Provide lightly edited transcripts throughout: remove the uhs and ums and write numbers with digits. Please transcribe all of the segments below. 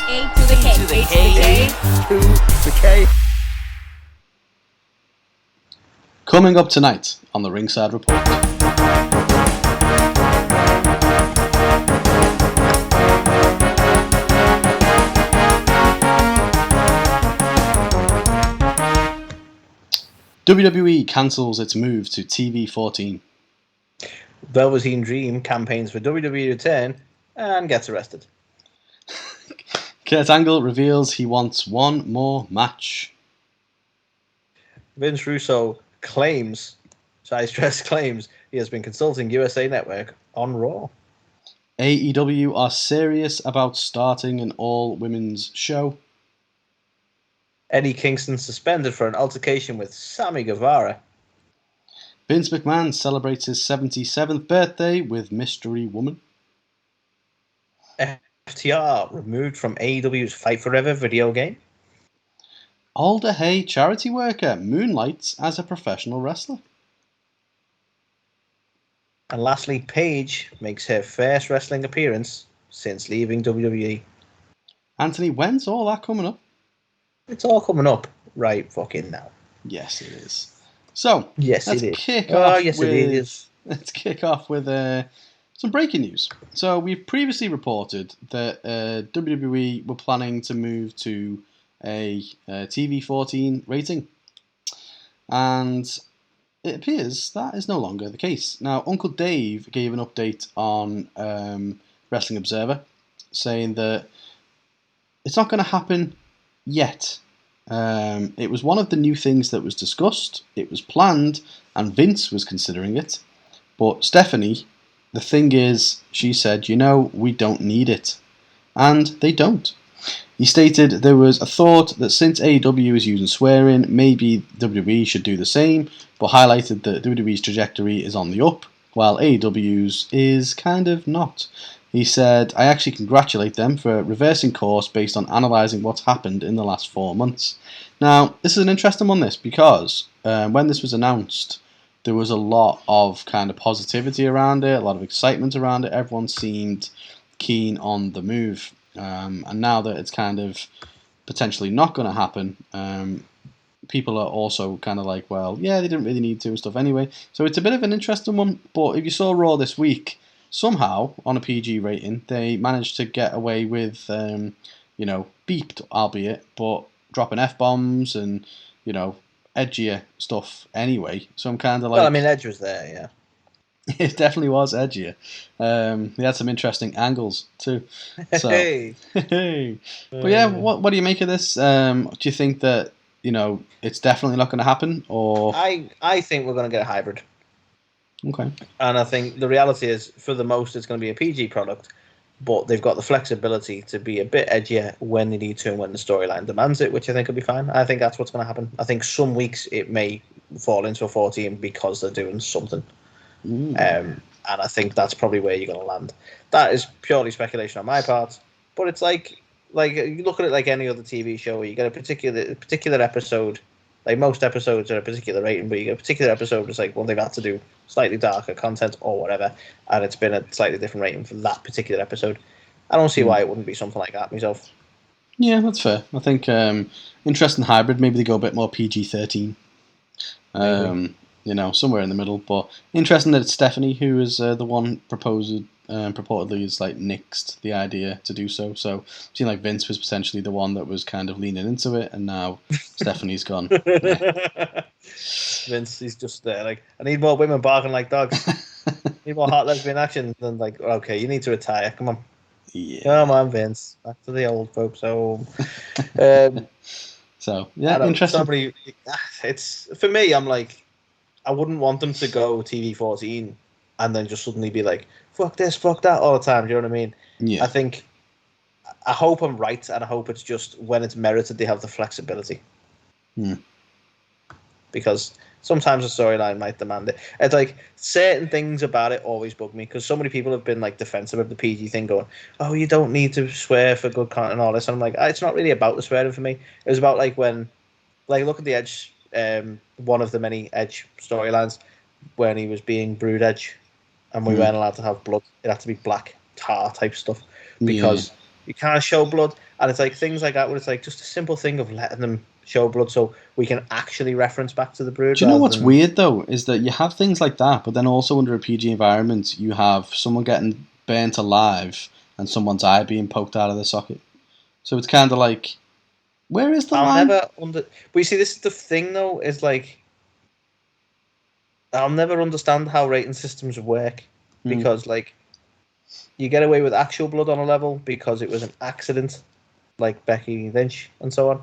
A to the K. A to the K. A to the K. Coming up tonight on the Ringside Report. WWE cancels its move to TV-14. Velveteen Dream campaigns for WWE Return and gets arrested. Kurt Angle reveals he wants one more match. Vince Russo claims he has been consulting USA Network on Raw. AEW are serious about starting an all-women's show. Eddie Kingston suspended for an altercation with Sammy Guevara. Vince McMahon celebrates his 77th birthday with Mystery Woman. FTR removed from AEW's Fight Forever video game. Alder Hey Charity worker moonlights as a professional wrestler. And lastly, Paige makes her first wrestling appearance since leaving WWE. Anthony, when's all that coming up? It's all coming up right fucking now. Yes, it is. So, yes, let's it is. kick Oh, off yes, with, it is. Let's kick off with some breaking news. So, we've previously reported that WWE were planning to move to a TV-14 rating. And it appears that is no longer the case. Now, Uncle Dave gave an update on Wrestling Observer, saying that it's not going to happen yet. It was one of the new things that was discussed. It was planned, and Vince was considering it. But Stephanie, the thing is, she said, we don't need it. And they don't. He stated there was a thought that since AEW is using swearing, maybe WWE should do the same, but highlighted that WWE's trajectory is on the up, while AEW's is kind of not. He said, I actually congratulate them for reversing course based on analysing what's happened in the last 4 months. Now, this is an interesting one, because when this was announced, there was a lot of kind of positivity around it, a lot of excitement around it. Everyone seemed keen on the move. And now that it's kind of potentially not going to happen, people are also kind of like, well, yeah, they didn't really need to and stuff anyway. So it's a bit of an interesting one. But if you saw Raw this week, somehow, on a PG rating, they managed to get away with, beeped, albeit, but dropping F-bombs and, edgier stuff anyway. So I'm kind of like... Well, I mean, Edge was there, yeah. It definitely was edgier. They had some interesting angles, too. So, hey. But yeah, what do you make of this? Do you think that, it's definitely not going to happen? Or I think we're going to get a hybrid. Okay. And I think the reality is, for the most, it's going to be a PG product, but they've got the flexibility to be a bit edgier when they need to and when the storyline demands it, which I think will be fine. I think that's what's going to happen. I think some weeks it may fall into a 14 because they're doing something. And I think that's probably where you're going to land. That is purely speculation on my part, but it's like you look at it like any other TV show where you get a particular episode. Like most episodes are a particular rating, but you get a particular episode that's like, well, they've had to do slightly darker content or whatever, and it's been a slightly different rating for that particular episode. I don't see why it wouldn't be something like that myself. Yeah, that's fair. I think interesting hybrid. Maybe they go a bit more PG-13. Somewhere in the middle. But interesting that it's Stephanie who is the one purportedly is like nixed the idea to do so. So it seemed like Vince was potentially the one that was kind of leaning into it, and now Stephanie's gone. Yeah. Vince, he's just there like, I need more women barking like dogs. Need more hot lesbian action. Then like, okay, you need to retire. Come on. Yeah. Come on, Vince. Back to the old folks home. So yeah, interesting. It's for me. I'm like, I wouldn't want them to go TV-14 and then just suddenly be like, fuck this, fuck that all the time. Do you know what I mean? Yeah. I hope I'm right, and I hope it's just when it's merited, they have the flexibility. Because sometimes a storyline might demand it. It's like certain things about it always bug me, because so many people have been like defensive of the PG thing, going, oh, you don't need to swear for good content and all this. And I'm like, it's not really about the swearing for me. It was about like when, like, look at the Edge, one of the many Edge storylines when he was being Brood Edge, and we weren't allowed to have blood. It had to be black tar type stuff because You can't show blood, and it's like things like that where it's like just a simple thing of letting them show blood so we can actually reference back to the Brood. Do you know what's weird though is that you have things like that, but then also under a PG environment you have someone getting burnt alive and someone's eye being poked out of the socket. So it's kind of like, where is the line? But you see, this is the thing though, is like I'll never understand how rating systems work because like you get away with actual blood on a level because it was an accident, like Becky Lynch and so on.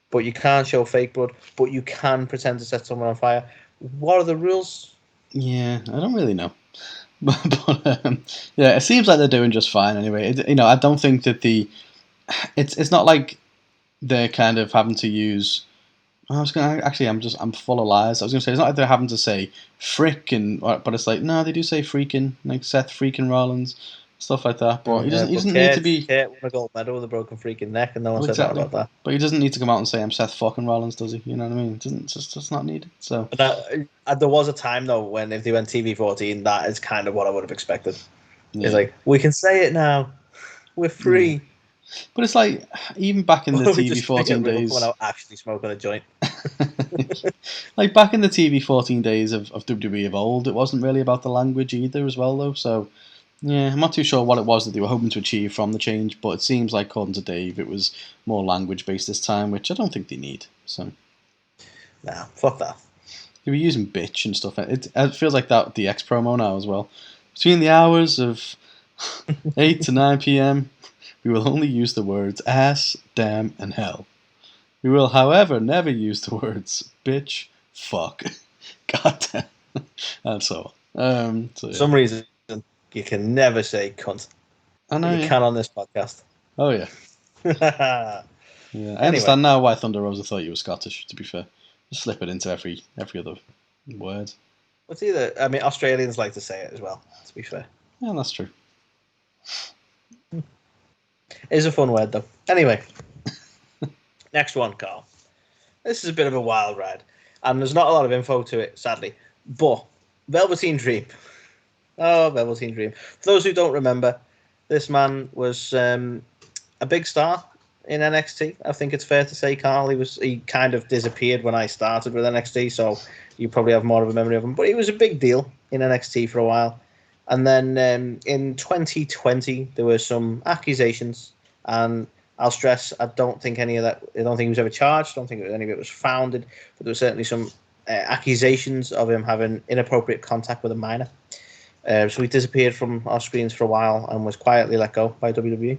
But you can't show fake blood, but you can pretend to set someone on fire. What are the rules? Yeah, I don't really know. But yeah, it seems like they're doing just fine anyway. I don't think that it's not like they're kind of having to use. I'm full of lies. I was gonna say it's not like they're having to say but it's like no, they do say freaking, like Seth freaking Rollins, stuff like that. But he doesn't need to be. Kurt won a gold medal with a broken freaking neck, and no one said that about that. But he doesn't need to come out and say I'm Seth fucking Rollins, does he? You know what I mean? It's just not needed. So. But there was a time though when if they went TV-14, that is kind of what I would have expected. Yeah. It's like we can say it now, we're free. Yeah. But it's like even back in the TV-14 days, when I actually smoking a joint. Like back in the TV-14 days of WWE of old, it wasn't really about the language either as well though. So yeah, I'm not too sure what it was that they were hoping to achieve from the change, but it seems like according to Dave, it was more language based this time, which I don't think they need. So nah, fuck that. They were using bitch and stuff. It feels like that the X promo now as well. Between the hours of 8 to 9 p.m. we will only use the words ass, damn, and hell. We will, however, never use the words bitch, fuck, goddamn, and so on. For some reason, you can never say cunt. I know you can on this podcast. Oh, yeah. Yeah, I understand now why Thunder Rosa thought you were Scottish, to be fair. Just slip it into every other word. It's either, I mean, Australians like to say it as well, to be fair. Yeah, that's true. It's a fun word, though. Anyway, next one, Carl. This is a bit of a wild ride, and there's not a lot of info to it, sadly. But Velveteen Dream. Oh, Velveteen Dream. For those who don't remember, this man was a big star in NXT. I think it's fair to say, Carl. He kind of disappeared when I started with NXT, so you probably have more of a memory of him. But he was a big deal in NXT for a while. And then in 2020, there were some accusations, and I'll stress, I don't think any of that. I don't think he was ever charged. I don't think any of it was founded, but there were certainly some accusations of him having inappropriate contact with a minor. So he disappeared from our screens for a while and was quietly let go by WWE.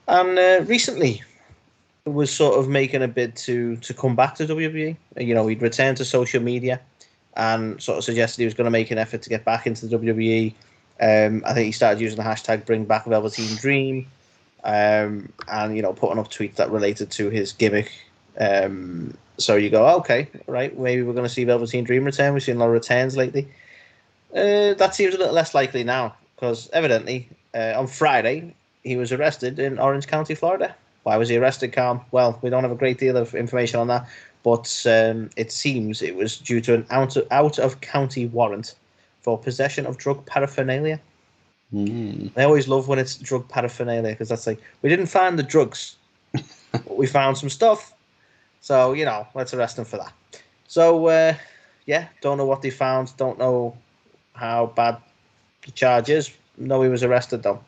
And recently, was sort of making a bid to come back to WWE. You know, he'd returned to social media and sort of suggested he was going to make an effort to get back into the WWE. I think he started using the hashtag Bring Back Velveteen Dream, and you know, putting up tweets that related to his gimmick. So you go, okay, right, maybe we're going to see Velveteen Dream return. We've seen a lot of returns lately. That seems a little less likely now, because evidently on Friday he was arrested in Orange County, Florida. Why was he arrested, Carl? Well, we don't have a great deal of information on that, but it seems it was due to an out-of-county warrant for possession of drug paraphernalia. I always love when it's drug paraphernalia, because that's like, we didn't find the drugs, but we found some stuff. So, you know, let's arrest him for that. So, yeah, don't know what they found. Don't know how bad the charge is. No, he was arrested, though.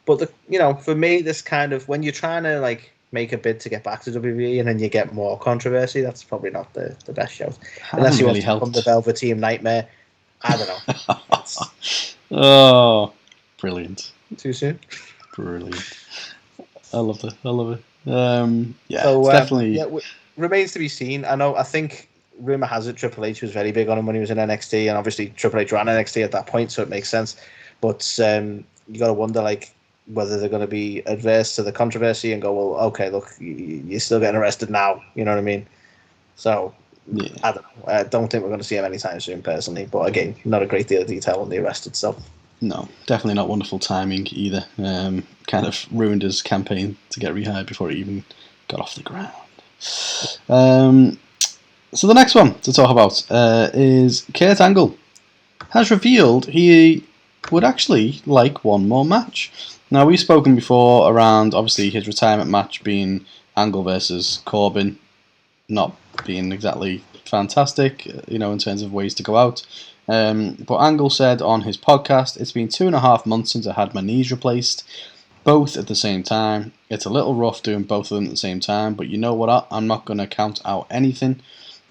But, you know, for me, this kind of, when you're trying to, like, make a bid to get back to WWE and then you get more controversy, that's probably not the best shout. Unless you want to become the Velveteen Nightmare. I don't know. Oh, brilliant. Too soon? Brilliant. I love it. Yeah, so, it's definitely... Yeah, remains to be seen. I think rumor has it Triple H was very big on him when he was in NXT, and obviously Triple H ran NXT at that point, so it makes sense. But you got to wonder, like, whether they're going to be adverse to the controversy and go, well, okay, look, you're still getting arrested now. You know what I mean? So, yeah. I don't know. I don't think we're going to see him anytime soon, personally. But again, not a great deal of detail on the arrest itself. No, definitely not wonderful timing either. Kind of ruined his campaign to get rehired before he even got off the ground. So the next one to talk about is Kurt Angle has revealed he would actually like one more match. Now, we've spoken before around, obviously, his retirement match being Angle versus Corbin, not being exactly fantastic, in terms of ways to go out. But Angle said on his podcast, "It's been 2.5 months since I had my knees replaced, both at the same time. It's a little rough doing both of them at the same time, but you know what? I'm not going to count out anything.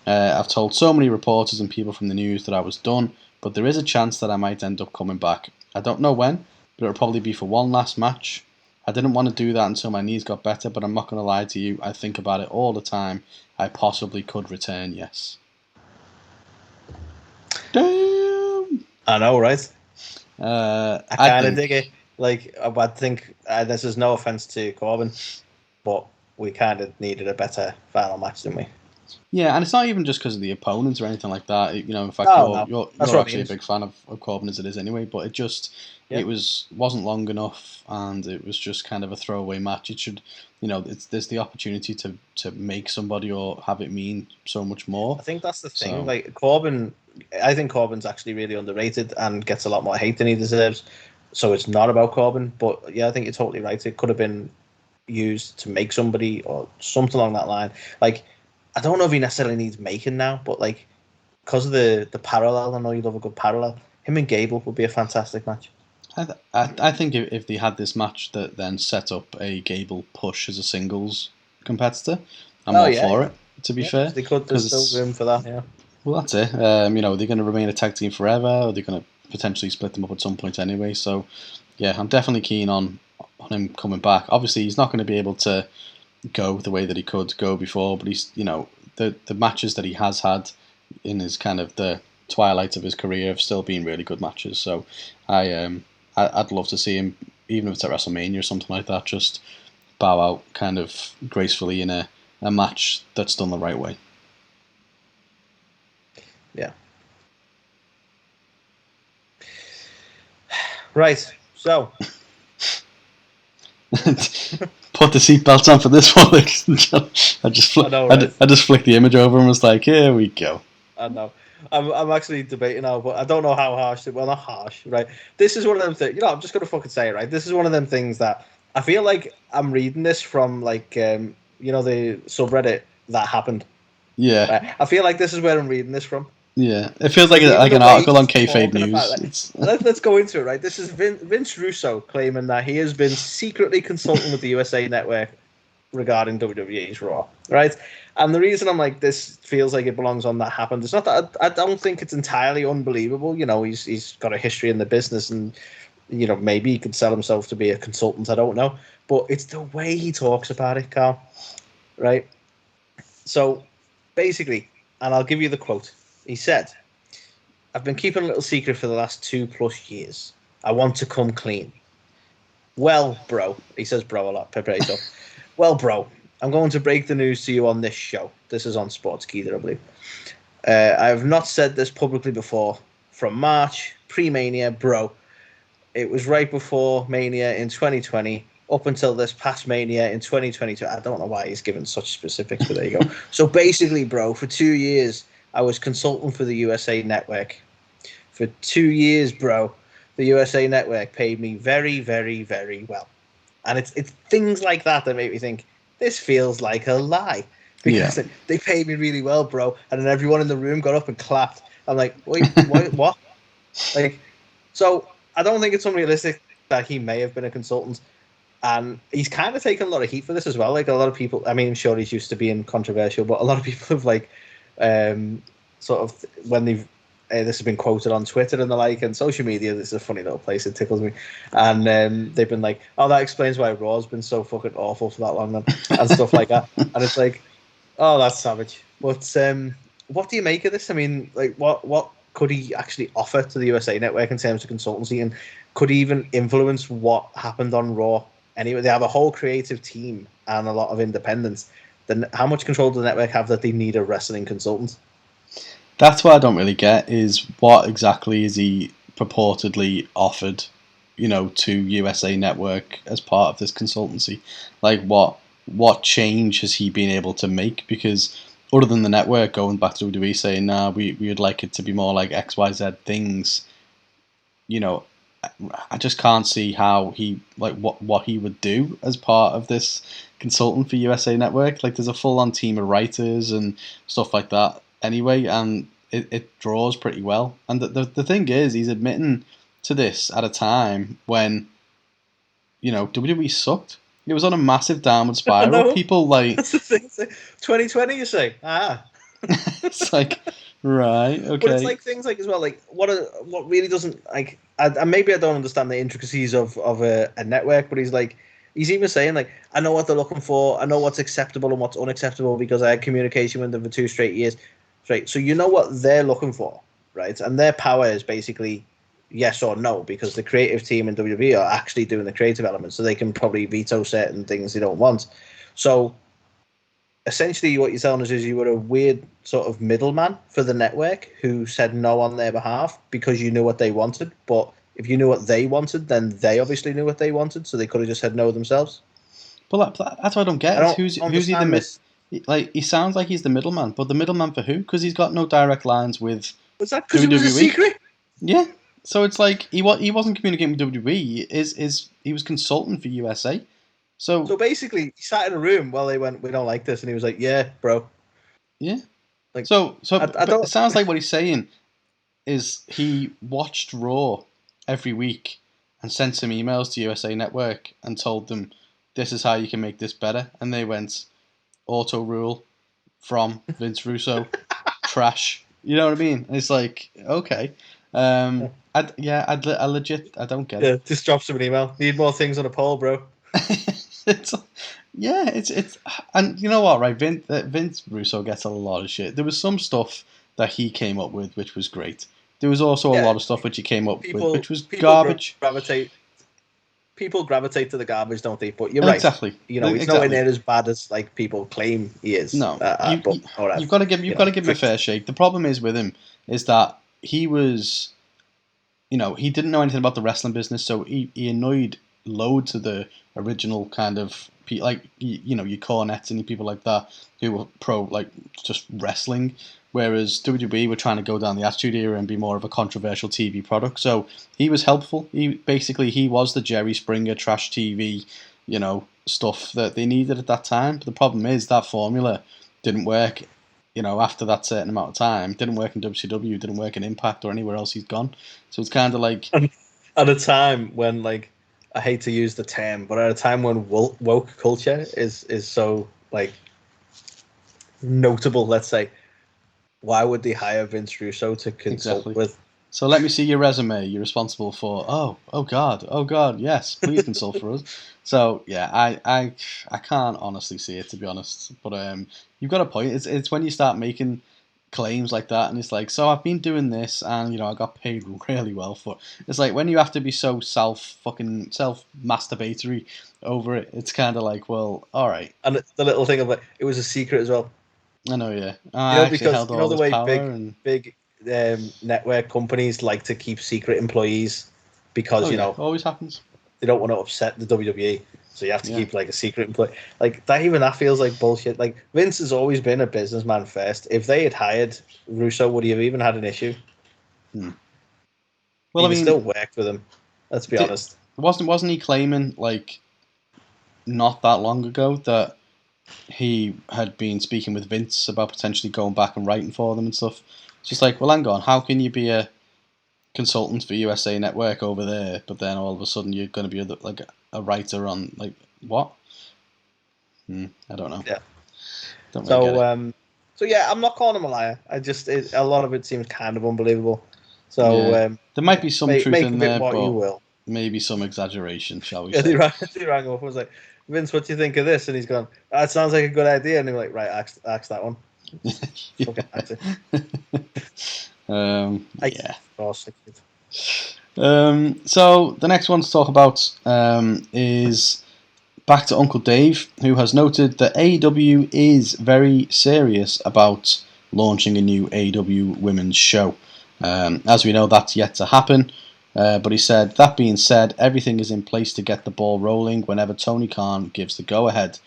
I've told so many reporters and people from the news that I was done, but there is a chance that I might end up coming back. I don't know when, but it'll probably be for one last match. I didn't want to do that until my knees got better, but I'm not going to lie to you. I think about it all the time. I possibly could return, yes." Damn! I know, right? I kind of dig it. Like, I think this is no offense to Corbin, but we kind of needed a better final match, didn't we? Yeah, and it's not even just because of the opponents or anything like that. In fact, you're actually a big fan of Corbin as it is anyway. But it just it wasn't long enough, and it was just kind of a throwaway match. It should, there's the opportunity to make somebody or have it mean so much more. I think that's the thing. So, like Corbin, I think Corbin's actually really underrated and gets a lot more hate than he deserves. So it's not about Corbin, but yeah, I think you're totally right. It could have been used to make somebody or something along that line. Like, I don't know if he necessarily needs making now, but like, because of the parallel, I know you love a good parallel. Him and Gable would be a fantastic match. I think if they had this match that then set up a Gable push as a singles competitor, I'm all for it. To be fair, they could. There's still room for that. Yeah. Well, that's it. They're going to remain a tag team forever, or they're going to potentially split them up at some point anyway. So, yeah, I'm definitely keen on him coming back. Obviously, he's not going to be able to go the way that he could go before, but he's the matches that he has had in his kind of the twilight of his career have still been really good matches. So, I'd love to see him, even if it's at WrestleMania or something like that, just bow out kind of gracefully in a match that's done the right way. Yeah. Right. So. Put the seatbelts on for this one, ladies and gentlemen. I just flicked the image over and was like, "Here we go." I know. I'm actually debating now, but I don't know how harsh. Well, not harsh, right? This is one of them things. I'm just gonna fucking say it, right? This is one of them things that I feel like I'm reading this from, like, the subreddit that happened. Yeah. Right? I feel like this is where I'm reading this from. Yeah, it feels like an article on Kayfabe News. Let's go into it, right? This is Vince Russo claiming that he has been secretly consulting with the USA Network regarding WWE's Raw, right? And the reason I'm like, this feels like it belongs on That Happened, it's not that I don't think it's entirely unbelievable. He's got a history in the business, and maybe he could sell himself to be a consultant. I don't know, but it's the way he talks about it, Carl. Right? So basically, and I'll give you the quote. He said, "I've been keeping a little secret for the last 2+ years. I want to come clean. Well, bro," he says bro a lot, Pepe. "Well, bro, I'm going to break the news to you on this show." This is on Sportskeeda, I believe. "I have not said this publicly before. From March, pre-Mania, bro. It was right before Mania in 2020, up until this past Mania in 2022. I don't know why he's given such specifics, but there you go. So basically, bro, for 2 years, I was consulting for the USA Network. For 2 years, bro, the USA Network paid me very, very, very well." And it's things like that make me think, this feels like a lie. Because they paid me really well, bro. And then everyone in the room got up and clapped. I'm like, wait, what? Like, so I don't think it's unrealistic that he may have been a consultant. And he's kind of taken a lot of heat for this as well. Like, a lot of people, I mean, I'm sure he's used to being controversial, but a lot of people have, like, sort of, when they've this has been quoted on Twitter and the like, and social media, this is a funny little place, it tickles me, and they've been like, "Oh, that explains why Raw's been so fucking awful for that long," and stuff like that. And it's like, oh, that's savage. But what do you make of this? I mean, like, what could he actually offer to the USA Network in terms of consultancy, and could he even influence what happened on Raw? Anyway, they have a whole creative team and a lot of independence. Then how much control does the network have that they need a wrestling consultant? That's what I don't really get, is what exactly is he purportedly offered, to USA Network as part of this consultancy? Like, what change has he been able to make? Because other than the network going back to WWE saying, "Nah, we would like it to be more like XYZ things," I just can't see how he what he would do as part of this consultant for USA Network. Like, there's a full on team of writers and stuff like that anyway, and it draws pretty well. And the thing is, he's admitting to this at a time when, you know, WWE sucked. It was on a massive downward spiral. People like that's the thing. 2020, you say? It's like, right, okay. But it's like things like as well, like what really doesn't like. And maybe I don't understand the intricacies of a network, but he's even saying like, I know what they're looking for, I know what's acceptable and what's unacceptable because I had communication with them for 2 straight years, right? So you know what they're looking for, right? And their power is basically yes or no, because the creative team in WWE are actually doing the creative element, so they can probably veto certain things they don't want. So essentially what you're telling us is you were a weird sort of middleman for the network who said no on their behalf because you knew what they wanted. But if you knew what they wanted, then they obviously knew what they wanted, so they could have just said no themselves. But that's what I don't get. Who's he like? He sounds like he's the middleman, but the middleman for who? Because he's got no direct lines with. Was that because it was a secret? Yeah. So it's like he wasn't communicating with WWE. He was consulting for USA. So basically, he sat in a room while they went, "We don't like this," and he was like, "Yeah, bro." Yeah. Like, so it sounds like what he's saying is he watched Raw every week and sent some emails to USA Network and told them, "This is how you can make this better," and they went, "Auto rule from Vince Russo, trash." You know what I mean? And it's like, okay. I legit, I don't get it. Just drop some an email. Need more things on a poll, bro. it's and you know what, right? Vince Russo gets a lot of shit. There was some stuff that he came up with which was great. There was also a lot of stuff which he came up with which was garbage. People gravitate to the garbage, don't they? But you're right. Exactly. You know, he's nowhere near as bad as like people claim he is. No, you've got to give him a fair shake. The problem is with him is that he was, you know, he didn't know anything about the wrestling business, so he annoyed loads of the original kind of like you know, your Cornettes and people like that who were pro like just wrestling, whereas WWE were trying to go down the Attitude Era and be more of a controversial TV product. So he was helpful. He was the Jerry Springer trash TV, you know, stuff that they needed at that time. But the problem is that formula didn't work. You know, after that certain amount of time, didn't work in WCW, didn't work in Impact or anywhere else he's gone. So it's kind of like at a time when, like, I hate to use the term, but at a time when woke culture is so like notable, let's say, why would they hire Vince Russo to consult with? So let me see your resume. You're responsible for oh god, yes, please consult for us. So yeah, I can't honestly see it, to be honest. But you've got a point. It's when you start making claims like that, and it's like, so I've been doing this, and you know I got paid really well for it. It's like when you have to be so self masturbatory over it. It's kind of like, well, all right. And the little thing of it was a secret as well. I know, yeah. Because you know the way big network companies like to keep secret employees because always happens. They don't want to upset the WWE, so you have to keep like a secret employee. Like that feels like bullshit. Like Vince has always been a businessman first. If they had hired Russo, would he have even had an issue? Well, he still worked with him. Let's be honest. Wasn't he claiming like not that long ago that he had been speaking with Vince about potentially going back and writing for them and stuff? It's just like, well, hang on, how can you be a consultant for USA Network over there, but then all of a sudden you're going to be like a writer on like what? I don't know. Yeah. Don't really get it. So yeah, I'm not calling him a liar. A lot of it seems kind of unbelievable. So there might be some truth in there, but you will. Maybe some exaggeration, shall we say? He rang up and was like, Vince, what do you think of this? And he's gone, that sounds like a good idea. And he was like, right, ask that one. So the next one to talk about is back to Uncle Dave, who has noted that AEW is very serious about launching a new AEW women's show. As we know, that's yet to happen. But he said, that being said, everything is in place to get the ball rolling whenever Tony Khan gives the go-ahead.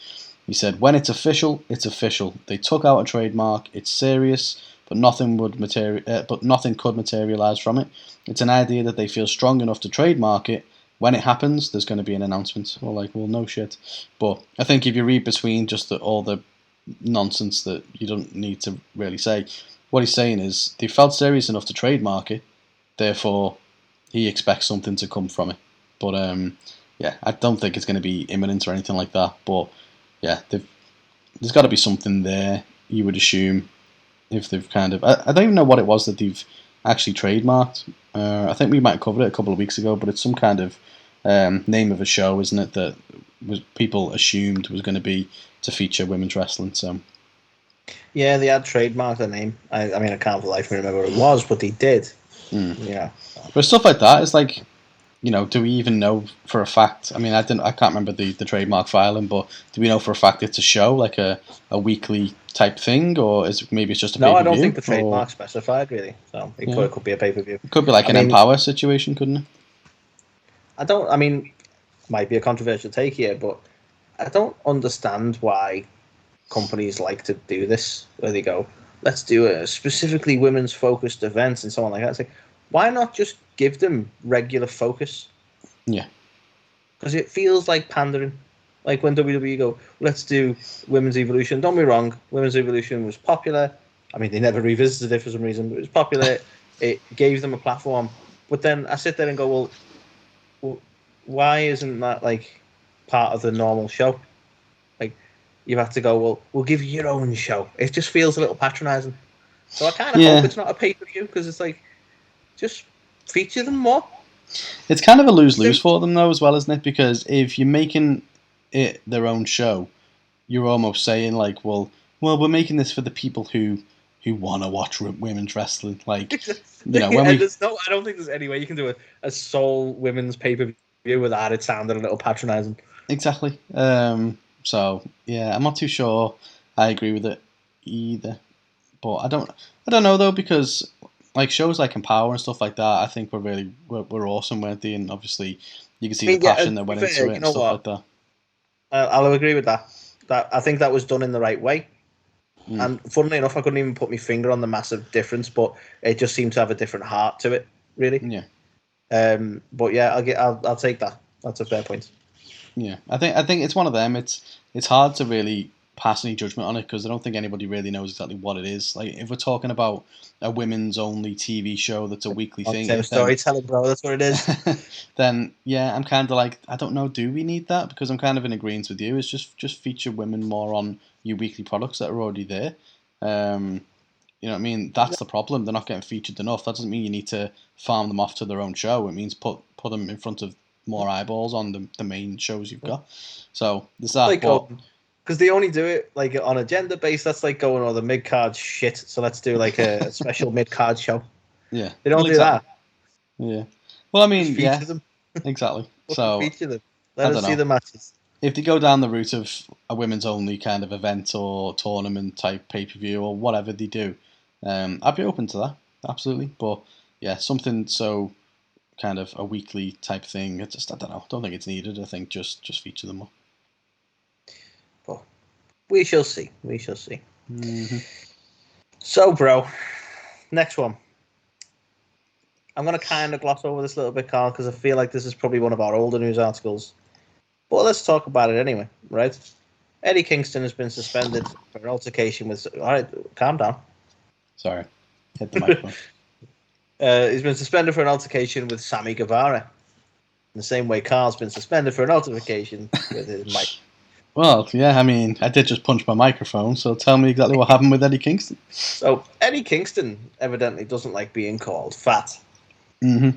He said, when it's official, it's official. They took out a trademark, it's serious, but nothing could materialize from it. It's an idea that they feel strong enough to trademark it. When it happens, there's going to be an announcement. Or like, well, no shit. But I think if you read between just all the nonsense that you don't need to really say, what he's saying is they felt serious enough to trademark it, therefore he expects something to come from it. But yeah, I don't think it's going to be imminent or anything like that. But yeah, there's got to be something there, you would assume, if they've kind of... I don't even know what it was that they've actually trademarked. I think we might have covered it a couple of weeks ago, but it's some kind of name of a show, isn't it, that people assumed was going to be to feature women's wrestling. So yeah, they had trademarked the name. I mean, I can't for the life of me remember what it was, but they did. Yeah. But stuff like that, it's like, you know, do we even know for a fact? I mean, I can't remember the trademark filing, but do we know for a fact it's a show, like a weekly type thing, or maybe it's just a pay-per-view? No, I don't think the trademark specified really. So it could be a pay-per-view. It could be like Empower situation, couldn't it? I mean, might be a controversial take here, but I don't understand why companies like to do this, where they go, let's do a specifically women's focused event and so on like that. It's like, why not just give them regular focus? Yeah. Because it feels like pandering. Like when WWE go, let's do Women's Evolution. Don't be wrong, Women's Evolution was popular. I mean, they never revisited it for some reason, but it was popular. It gave them a platform. But then I sit there and go, well, why isn't that like part of the normal show? Like, you have to go, well, we'll give you your own show. It just feels a little patronizing. So I kind of hope it's not a pay-per-view, because it's like, just feature them more. It's kind of a lose-lose for them, though, as well, isn't it? Because if you're making it their own show, you're almost saying, like, well, we're making this for the people who want to watch women's wrestling. Like, you know, when I don't think there's any way you can do a sole women's pay-per-view without it sounding a little patronizing. Exactly. So, yeah, I'm not too sure I agree with it either. But I don't know, though, because like shows like Empower and stuff like that, I think were awesome, weren't they? And obviously, you can see the passion that went into it and stuff like that. I'll agree with that. I think that was done in the right way. And funnily enough, I couldn't even put my finger on the massive difference, but it just seemed to have a different heart to it, really. Yeah. But yeah, I'll take that. That's a fair point. Yeah, I think it's one of them. It's hard to really pass any judgment on it because I don't think anybody really knows exactly what it is. Like if we're talking about a women's only TV show that's a weekly thing, storytelling, bro, that's what it is. Then yeah, I'm kind of like, I don't know, do we need that? Because I'm kind of in agreement with you. It's just feature women more on your weekly products that are already there. You know what I mean? That's the problem. They're not getting featured enough. That doesn't mean you need to farm them off to their own show. It means put them in front of more eyeballs on the main shows you've got. So there's that. Because they only do it like on a gender base. That's like going on the mid card shit. So let's do like a special mid card show. Yeah, they don't do that. Yeah. Well, I mean, feature them. Exactly. So feature them. Let us see the matches. If they go down the route of a women's only kind of event or tournament type pay per view or whatever they do, I'd be open to that. Absolutely. But yeah, something so kind of a weekly type thing. I don't know. Don't think it's needed. I think just feature them more. But we shall see. We shall see. Mm-hmm. So, bro, next one. I'm going to kind of gloss over this a little bit, Carl, because I feel like this is probably one of our older news articles. But let's talk about it anyway, right? Eddie Kingston has been suspended for an altercation with... All right, calm down. Sorry. Hit the microphone. He's been suspended for an altercation with Sammy Guevara. In the same way Carl's been suspended for an altercation with his mic. Well, yeah, I mean, I did just punch my microphone, so tell me exactly what happened with Eddie Kingston. So, Eddie Kingston evidently doesn't like being called fat. Mm-hmm.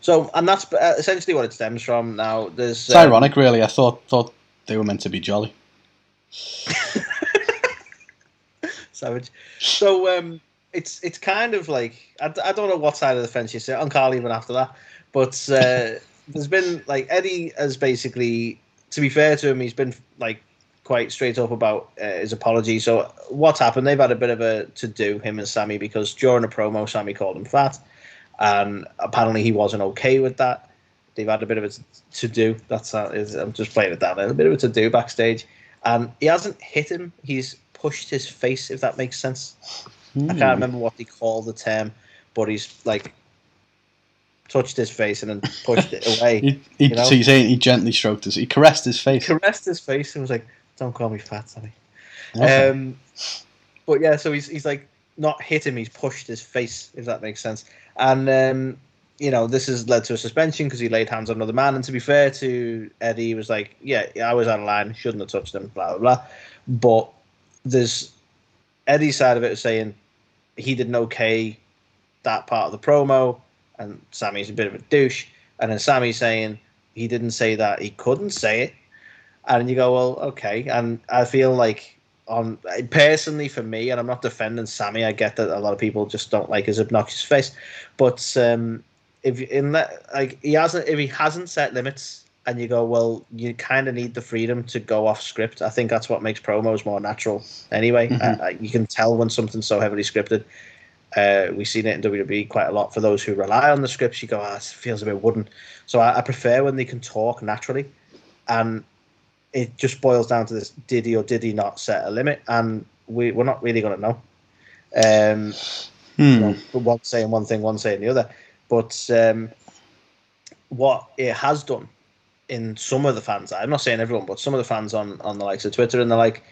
So, and that's essentially what it stems from. Now, there's... It's ironic, really. I thought they were meant to be jolly. Savage. So, it's kind of like... I don't know what side of the fence you sit on, Carl, even after that. But there's been, like, Eddie has basically... To be fair to him, he's been like quite straight up about his apology. So what's happened? They've had a bit of a to-do, him and Sammy, because during a promo, Sammy called him fat, and apparently he wasn't okay with that. They've had a bit of a to-do. I'm just playing it down. A bit of a to-do backstage, and he hasn't hit him. He's pushed his face, if that makes sense. I can't remember what they call the term, but he's like touched his face and then pushed it away. So you're saying he gently stroked he caressed his face? He caressed his face and was like, "Don't call me fat, Sammy." Okay. But yeah, so he's like not hit him; he's pushed his face, if that makes sense. And this has led to a suspension because he laid hands on another man. And to be fair to Eddie, he was like, "Yeah, I was out of line, shouldn't have touched him." Blah blah blah. But there's Eddie's side of it is saying he didn't okay that part of the promo, and Sammy's a bit of a douche. And then Sammy's saying he didn't say that, he couldn't say it. And you go, well, okay. And I feel like, personally for me, and I'm not defending Sammy, I get that a lot of people just don't like his obnoxious face, but if he hasn't set limits, and you go, well, you kind of need the freedom to go off script. I think that's what makes promos more natural. Anyway, you can tell when something's so heavily scripted. We've seen it in WWE quite a lot. For those who rely on the scripts, you go, it feels a bit wooden. So I prefer when they can talk naturally, and it just boils down to this: did he or did he not set a limit? And we're not really going to know. One saying one thing, one saying the other. But what it has done in some of the fans, I'm not saying everyone, but some of the fans on the likes of Twitter and the like,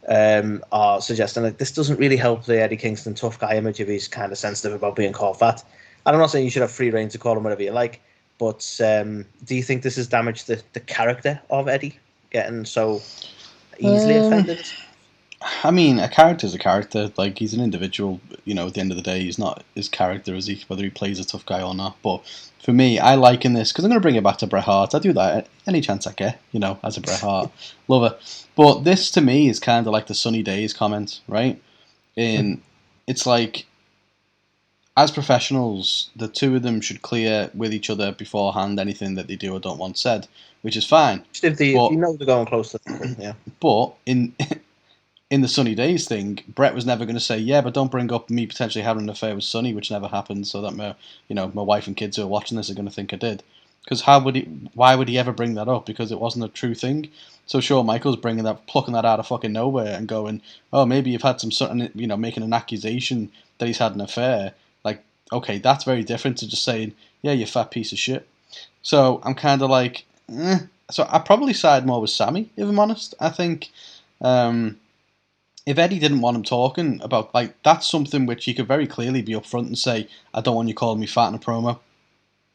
are suggesting that this doesn't really help the Eddie Kingston tough guy image if he's kind of sensitive about being called fat. And I'm not saying you should have free reign to call him whatever you like, but do you think this has damaged the character of Eddie getting so easily offended? I mean, a character's a character. Like, he's an individual. At the end of the day, he's not his character, is he? Whether he plays a tough guy or not. But for me, I liken this because I'm going to bring it back to Bret Hart. I do that any chance I get. As a Bret Hart lover. But this to me is kind of like the Sunny Days comment, right? It's like, as professionals, the two of them should clear with each other beforehand anything that they do or don't want said, which is fine. If you know they're going close to them, yeah. But in the Sunny Days thing, Bret was never going to say, yeah, but don't bring up me potentially having an affair with Sunny, which never happened, so that my wife and kids who are watching this are going to think I did. Because why would he ever bring that up? Because it wasn't a true thing. So Shawn Michaels plucking that out of fucking nowhere and going, oh, maybe you've had some certain, making an accusation that he's had an affair. Like, okay, that's very different to just saying, yeah, you fat piece of shit. So I'm kind of like, So I probably side more with Sammy, if I'm honest. I think if Eddie didn't want him talking about, like, that's something which he could very clearly be upfront and say, I don't want you calling me fat in a promo.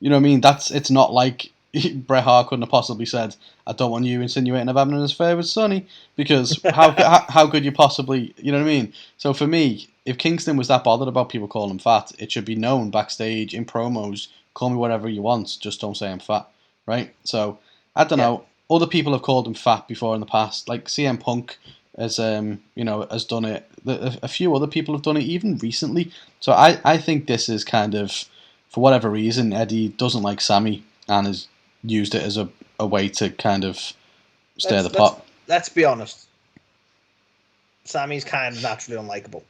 You know what I mean? It's not like Bret Hart couldn't have possibly said, I don't want you insinuating I've having an affair with Sonny, because how could you possibly, you know what I mean? So for me, if Kingston was that bothered about people calling him fat, it should be known backstage in promos, call me whatever you want, just don't say I'm fat, right? So, I don't know, other people have called him fat before in the past, like CM Punk has done it, a few other people have done it even recently, so I think this is kind of, for whatever reason, Eddie doesn't like Sammy and has used it as a way to kind of stir the pot. Let's be honest. Sammy's kind of naturally unlikable.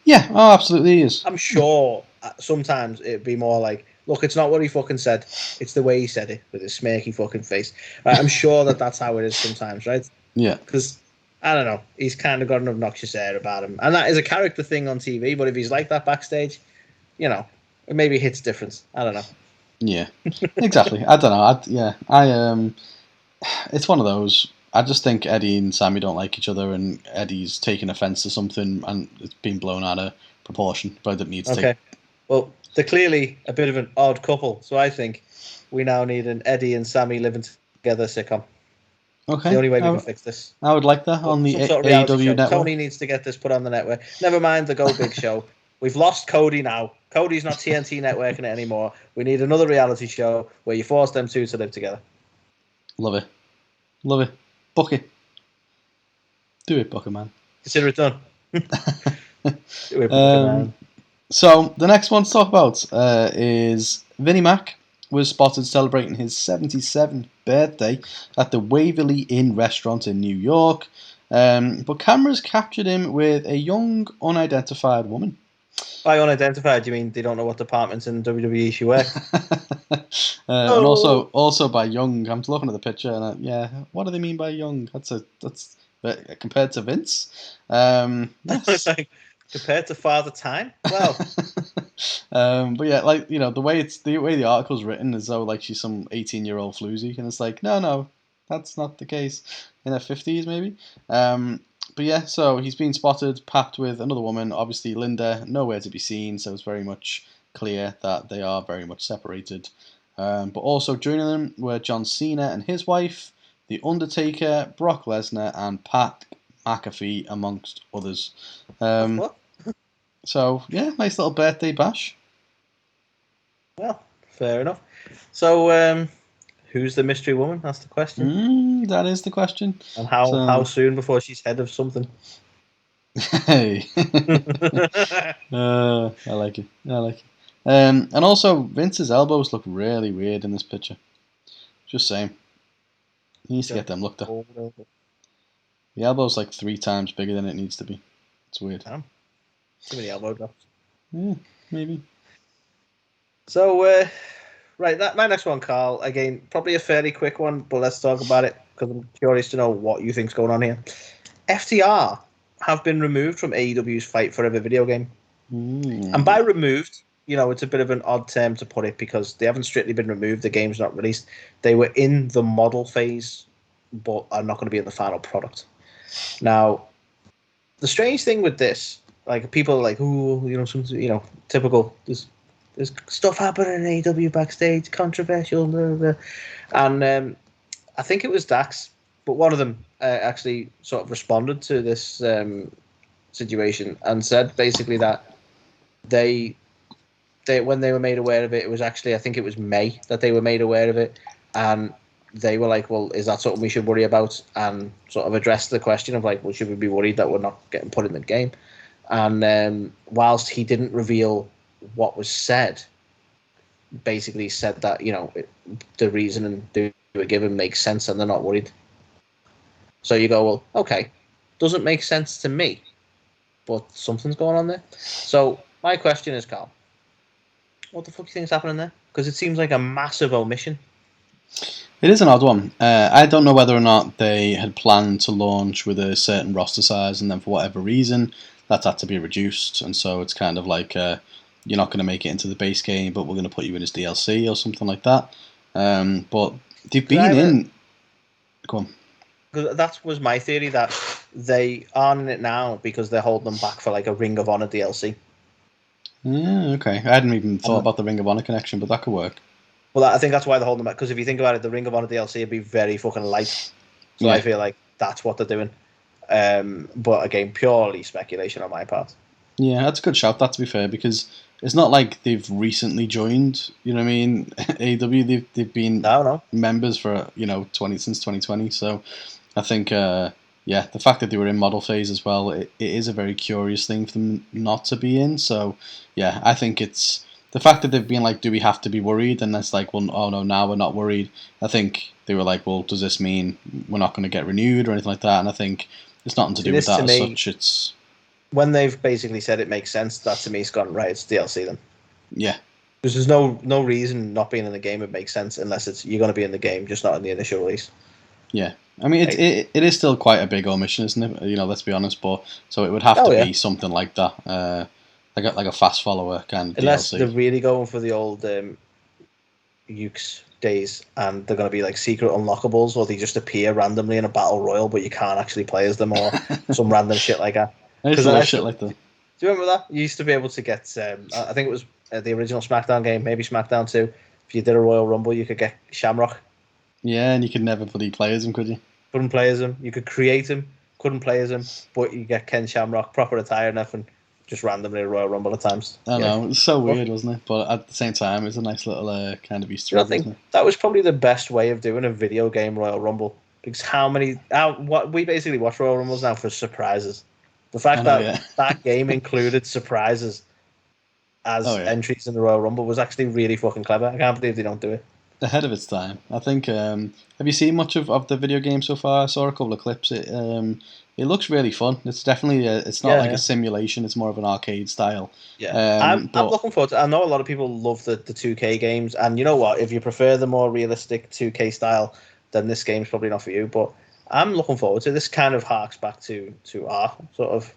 Yeah, oh, absolutely he is. I'm sure sometimes it'd be more like, look, it's not what he fucking said, it's the way he said it with his smirky fucking face. Right? I'm sure that's how it is sometimes, right? Yeah. Because, I don't know, he's kind of got an obnoxious air about him. And that is a character thing on TV, but if he's like that backstage, it maybe hits different. I don't know. Yeah, exactly. I don't know. It's one of those. I just think Eddie and Sammy don't like each other, and Eddie's taking offence to something, and it's been blown out of proportion. But it needs to. Okay. Well, they're clearly a bit of an odd couple, so I think we now need an Eddie and Sammy living together sitcom. Okay. The only way we can fix this. I would like that on the AEW network. Tony needs to get this put on the network. Never mind the Go Big show. We've lost Cody now. Cody's not TNT networking it anymore. We need another reality show where you force them two to live together. Love it. Love it. Book it. Do it, Booker Man. Consider it done. Do it, Booker Man. So, the next one to talk about is Vinnie Mac was spotted celebrating his 77th birthday at the Waverly Inn restaurant in New York. But cameras captured him with a young, unidentified woman. By unidentified, do you mean they don't know what departments in WWE she worked? And also by young. I'm looking at the picture, and what do they mean by young? That's compared to Vince. It's like Compared to Father Time? Well, but yeah, like, you know, the way the article's written is though like she's some 18-year-old floozy, and it's like, no, that's not the case. In her 50s, maybe. But yeah, so he's been spotted packed with another woman, obviously Linda, nowhere to be seen, so it's very much clear that they are very much separated. But also joining them were John Cena and his wife, The Undertaker, Brock Lesnar, and Pat McAfee, amongst others. what? So yeah, nice little birthday bash. Well, fair enough. So, who's the mystery woman? That's the question. That is the question. And how soon before she's head of something? Hey. I like it. And also, Vince's elbows look really weird in this picture. Just saying. He needs to get them looked at. The elbow's like 3 times bigger than it needs to be. It's weird. Damn. Too many elbow drops. Yeah, maybe. So, right, my next one, Carl. Again, probably a fairly quick one, but let's talk about it because I'm curious to know what you think's going on here. FTR have been removed from AEW's Fight Forever video game. And by removed, you know, it's a bit of an odd term to put it because they haven't strictly been removed. The game's not released. They were in the model phase, but are not going to be in the final product. Now, the strange thing with this, like, people are like, "Ooh, you know, something, you know, typical. There's stuff happening in AEW backstage, controversial." Blah, blah. And I think it was Dax, but one of them actually sort of responded to this situation and said basically that they when they were made aware of it, it was actually, I think it was May that they were made aware of it, and they were like, well, is that something we should worry about? And sort of addressed the question of like, well, should we be worried that we're not getting put in the game? And whilst he didn't reveal what was said, basically said that, you know, the reason they were given makes sense and they're not worried. So you go, well, okay, doesn't make sense to me, but something's going on there. So my question is, Carl, what the fuck do you think is happening there? Because it seems like a massive omission. It is an odd one. I don't know whether or not they had planned to launch with a certain roster size, and then for whatever reason, that's had to be reduced, and so it's kind of like you're not going to make it into the base game, but we're going to put you in as DLC or something like that. But they've been in. Go on. Because that was my theory, that they aren't in it now because they're holding them back for like a Ring of Honor DLC. Yeah, okay. I hadn't even thought about the Ring of Honor connection, but that could work. Well, I think that's why they're holding them back, because if you think about it, the Ring of Honor DLC would be very fucking light. So yeah. I feel like that's what they're doing. But again, purely speculation on my part. Yeah, that's a good shout, that, to be fair, because it's not like they've recently joined, you know what I mean, AEW. They've been members for, you know, since 2020, so I think, the fact that they were in model phase as well, it is a very curious thing for them not to be in, so yeah, I think it's the fact that they've been like, do we have to be worried? And that's like, well, oh no, now we're not worried. I think they were like, well, does this mean we're not going to get renewed or anything like that? And I think it's nothing to do with that as such. It's when they've basically said it makes sense, that to me has gone, right, it's DLC then. Yeah. Because there's no reason not being in the game would make sense unless it's you're going to be in the game, just not in the initial release. Yeah. I mean, it is still quite a big omission, isn't it? You know, let's be honest. But so it would have to be something like that. Like a fast follower kind of Unless DLC. They're really going for the old Ukes days, and they're going to be like secret unlockables, or they just appear randomly in a battle royal, but you can't actually play as them, or some random shit like that. I used to love shit like that. Do you remember that? You used to be able to get, I think it was the original SmackDown game, maybe SmackDown 2. If you did a Royal Rumble, you could get Shamrock. Yeah, and you could never bloody play as him, could you? Couldn't play as him. You could create him, couldn't play as him, but you get Ken Shamrock, proper attire and everything. Just randomly a Royal Rumble at times. I know, it was so weird, wasn't it? But at the same time, it was a nice little kind of Easter egg. I think that was probably the best way of doing a video game Royal Rumble, because what we basically watch Royal Rumbles now for surprises. The fact that game included surprises as entries in the Royal Rumble was actually really fucking clever. I can't believe they don't do it. Ahead of its time. I think. Have you seen much of the video game so far? I saw a couple of clips. It looks really fun. It's definitely it's not like a simulation. It's more of an arcade style. Yeah, I'm looking forward to it. I know a lot of people love the 2K games, and you know what? If you prefer the more realistic 2K style, then this game's probably not for you. But I'm looking forward to it. This kind of harks back to our sort of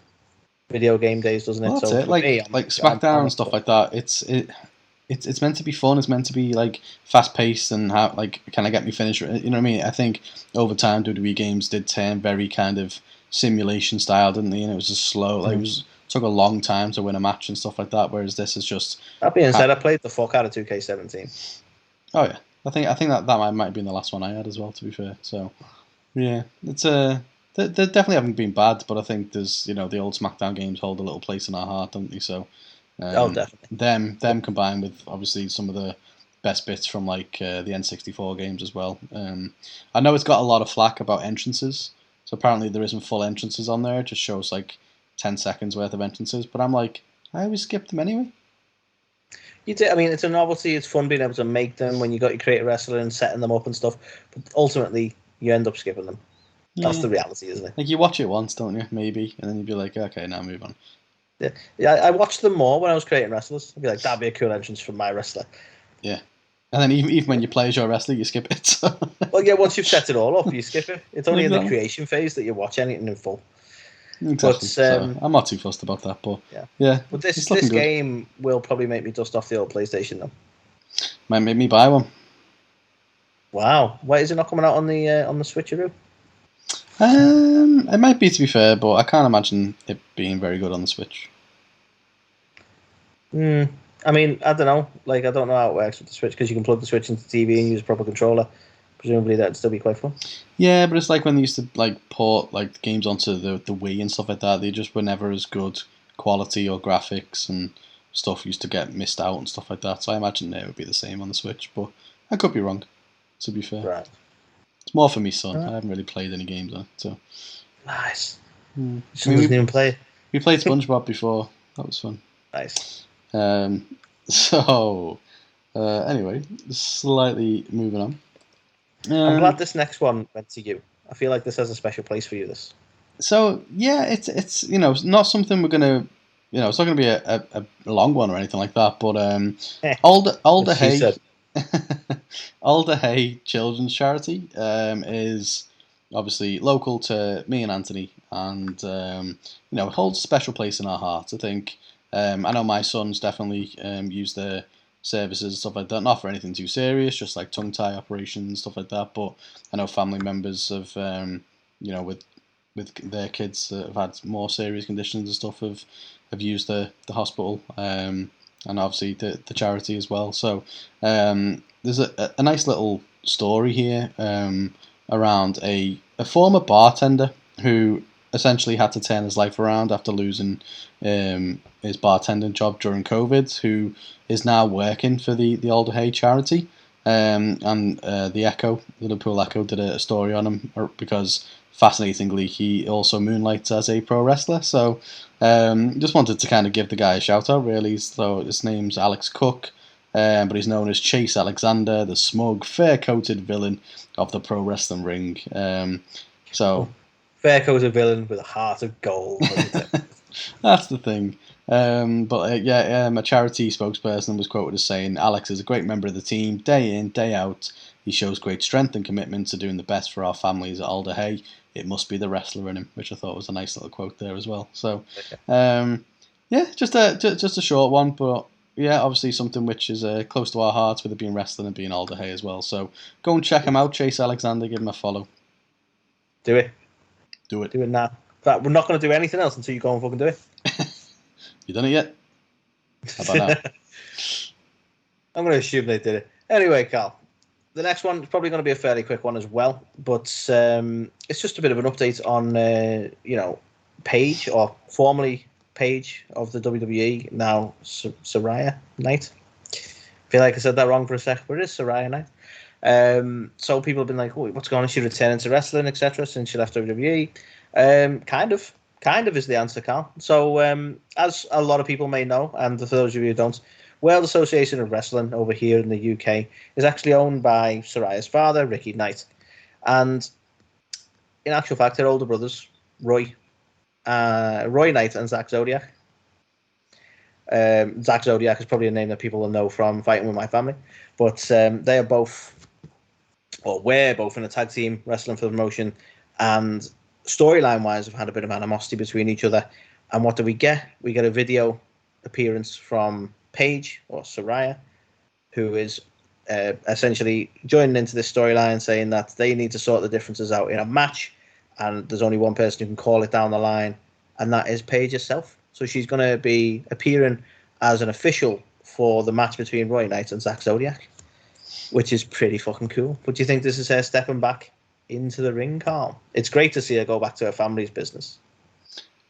video game days, doesn't it? Well, that's so it. for me, Like SmackDown and stuff like that. It's meant to be fun. It's meant to be like fast paced and how like can I get me finished? You know what I mean? I think over time WWE games did turn very kind of simulation style, didn't they? And it was just slow. Like it took a long time to win a match and stuff like that. Whereas this is just. That being said, I played the fuck out of 2K17. Oh yeah, I think that might have been the last one I had as well. To be fair, so yeah, it's they definitely haven't been bad, but I think there's the old SmackDown games hold a little place in our heart, don't they? So. Definitely. Them combined with obviously some of the best bits from like the N64 games as well. I know it's got a lot of flack about entrances, so apparently there isn't full entrances on there. It just shows like 10 seconds worth of entrances. But I'm like, I always skip them anyway. You do. I mean, it's a novelty. It's fun being able to make them when you got your creative wrestler and setting them up and stuff. But ultimately, you end up skipping them. That's the reality, isn't it? Like you watch it once, don't you? Maybe, and then you'd be like, okay, now move on. Yeah, I watched them more when I was creating wrestlers. I'd be like, that'd be a cool entrance from my wrestler. Yeah. And then even when you play as your wrestler, you skip it. So. Well, yeah, once you've set it all up, you skip it. It's only in the creation phase that you watch anything in full. Exactly. But, so I'm not too fussed about that, but yeah. But this game will probably make me dust off the old PlayStation, though. Might make me buy one. Wow. Why is it not coming out on the Switcheroo? It might be, to be fair, but I can't imagine it being very good on the Switch. I mean, I don't know. Like, I don't know how it works with the Switch because you can plug the Switch into the TV and use a proper controller. Presumably, that'd still be quite fun. Yeah, but it's like when they used to like port like games onto the Wii and stuff like that. They just were never as good quality or graphics, and stuff used to get missed out and stuff like that. So I imagine it would be the same on the Switch, but I could be wrong. To be fair, right. It's more for me, son. I haven't really played any games on it, so. Nice. Doesn't even play. We played SpongeBob before. That was fun. Nice. Anyway, slightly moving on. I'm glad this next one went to you. I feel like this has a special place for you. This. So yeah, it's not something we're gonna it's not gonna be a long one or anything like that. But Alder Hey. Alder Hey Children's Charity is obviously local to me and Anthony, and holds a special place in our hearts. I think I know my son's definitely used their services and stuff like that, not for anything too serious, just like tongue tie operations, stuff like that. But I know family members of with their kids that have had more serious conditions and stuff have used the hospital. And obviously the charity as well. So there's a nice little story here around a former bartender who essentially had to turn his life around after losing his bartending job during COVID, who is now working for the Alder Hey Charity. And the Echo, the Liverpool Echo, did a story on him because, fascinatingly, he also moonlights as a pro wrestler. So just wanted to kind of give the guy a shout out, really. So his name's Alex Cook, but he's known as Chase Alexander, the smug, fair-coated villain of the pro wrestling ring. Fair-coated villain with a heart of gold. That's the thing. A charity spokesperson was quoted as saying, "Alex is a great member of the team, day in, day out. He shows great strength and commitment to doing the best for our families at Alder Hey. It must be the wrestler in him," which I thought was a nice little quote there as well. So, just a short one, but yeah, obviously something which is close to our hearts with it being wrestling and being Alder Hey as well. So go and check him out, Chase Alexander. Give him a follow. Do it. Do it. Do it now. In fact, we're not going to do anything else until you go and fucking do it. You done it yet? How about now? I'm going to assume they did it. Anyway, Carl, the next one is probably going to be a fairly quick one as well, but it's just a bit of an update on, Paige, or formerly Paige of the WWE, now Saraya Knight. I feel like I said that wrong for a second, but it is Saraya Knight. So people have been like, oh, what's going on? Is she returning to wrestling, etc., since she left WWE? Kind of is the answer, Carl. So, as a lot of people may know, and for those of you who don't, World Association of Wrestling over here in the UK is actually owned by Saraya's father, Ricky Knight. And in actual fact, they're older brothers, Roy Knight and Zach Zodiac. Zach Zodiac is probably a name that people will know from Fighting With My Family. But they are both, or were both, in a tag team wrestling for the promotion, and storyline-wise, have had a bit of animosity between each other. And what do we get? We get a video appearance from Paige, or Saraya, who is essentially joining into this storyline, saying that they need to sort the differences out in a match, and there's only one person who can call it down the line, and that is Paige herself. So she's going to be appearing as an official for the match between Roy Knight and Zack Zodiac, which is pretty fucking cool. But do you think this is her stepping back into the ring, Carl? It's great to see her go back to her family's business.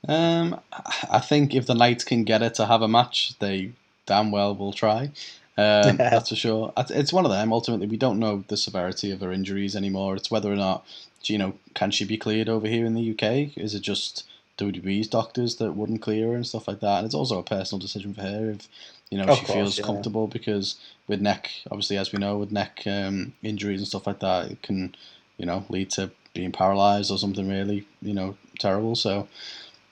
I think if the Knights can get her to have a match, they damn well will try. That's for sure. It's one of them. Ultimately, we don't know the severity of her injuries anymore. It's whether or not, can she be cleared over here in the UK? Is it just WWE's doctors that wouldn't clear her and stuff like that? And it's also a personal decision for her if, she feels comfortable, because with neck, obviously, as we know, with neck injuries and stuff like that, it can, lead to being paralysed or something really, terrible. So,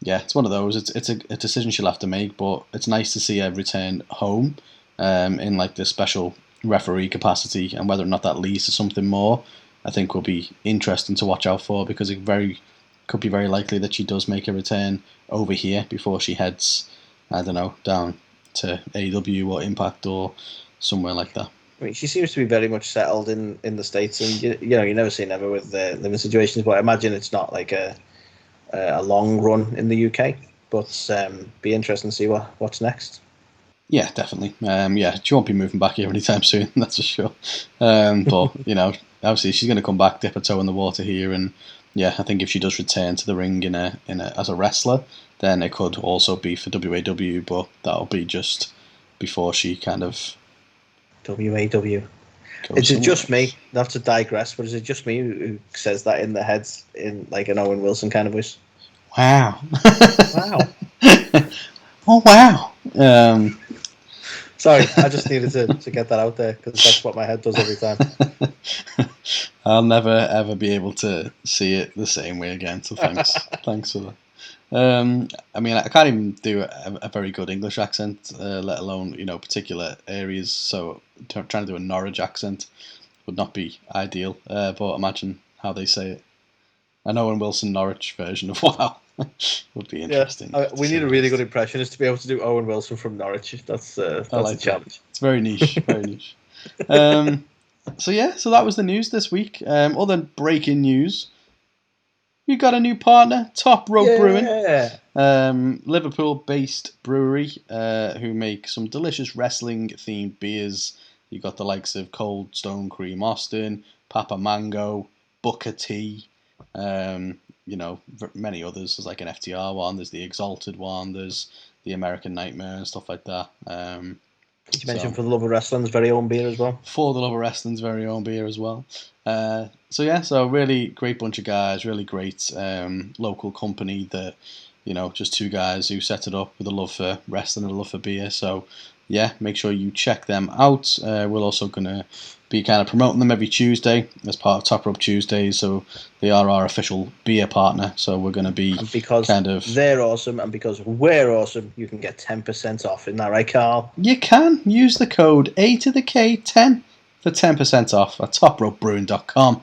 yeah, it's one of those. It's a decision she'll have to make, but it's nice to see her return home in like the special referee capacity, and whether or not that leads to something more, I think will be interesting to watch out for, because it could be very likely that she does make a return over here before she heads, I don't know, down to AEW or Impact or somewhere like that. I mean, she seems to be very much settled in the States, and you never see never with living situations, but I imagine it's not like a long run in the UK, but be interesting to see what's next. Yeah, definitely. She won't be moving back here anytime soon, that's for sure. But obviously she's going to come back, dip her toe in the water here, and yeah, I think if she does return to the ring as a wrestler, then it could also be for WAW, but that'll be just before she kind of WAW. Is it just me? Not to digress, but is it just me who says that in the heads in like an Owen Wilson kind of voice? Wow. Wow. Oh, wow. Sorry, I just needed to get that out there, because that's what my head does every time. I'll never, ever be able to see it the same way again, so thanks. Thanks for that. I mean, I can't even do a very good English accent, let alone, particular areas, so trying to do a Norwich accent would not be ideal, but imagine how they say it. An Owen Wilson Norwich version of WoW would be interesting. Yeah, we need a really good impressionist to be able to do Owen Wilson from Norwich. That's a challenge. It's very niche, very niche. So that was the news this week. Other breaking news, we got a new partner, Top Rope Brewing, Liverpool-based brewery who make some delicious wrestling-themed beers. You got the likes of Cold Stone Cream Austin, Papa Mango, Booker T, many others. There's like an FTR one, there's the Exalted one, there's the American Nightmare and stuff like that. Did you mention For the Love of Wrestling's very own beer as well? For the Love of Wrestling's very own beer as well. So really great bunch of guys, really great local company that, just two guys who set it up with a love for wrestling and a love for beer. So yeah, make sure you check them out. We're also going to be kind of promoting them every Tuesday as part of Top Rope Tuesdays. So they are our official beer partner. So we're going to be they're awesome, and because we're awesome, you can get 10% off. Isn't that right, Carl? You can use the code A2theK10 for 10% off at topropebrewing.com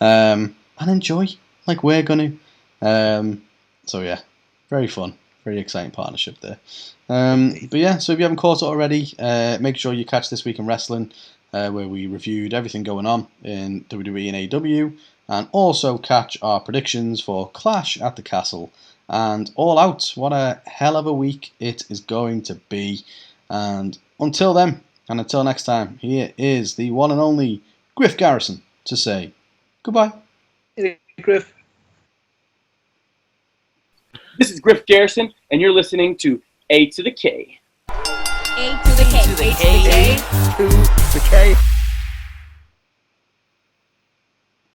and enjoy like we're going to. So yeah, very fun. Very exciting partnership there. But yeah, so if you haven't caught it already, make sure you catch This Week in Wrestling, where we reviewed everything going on in WWE and AEW, and also catch our predictions for Clash at the Castle and All Out. What a hell of a week it is going to be. And until then, and until next time, here is the one and only Griff Garrison to say goodbye. Hey, Griff. This is Griff Garrison, and you're listening to A to the K. A to the K. A to the K. A to the K.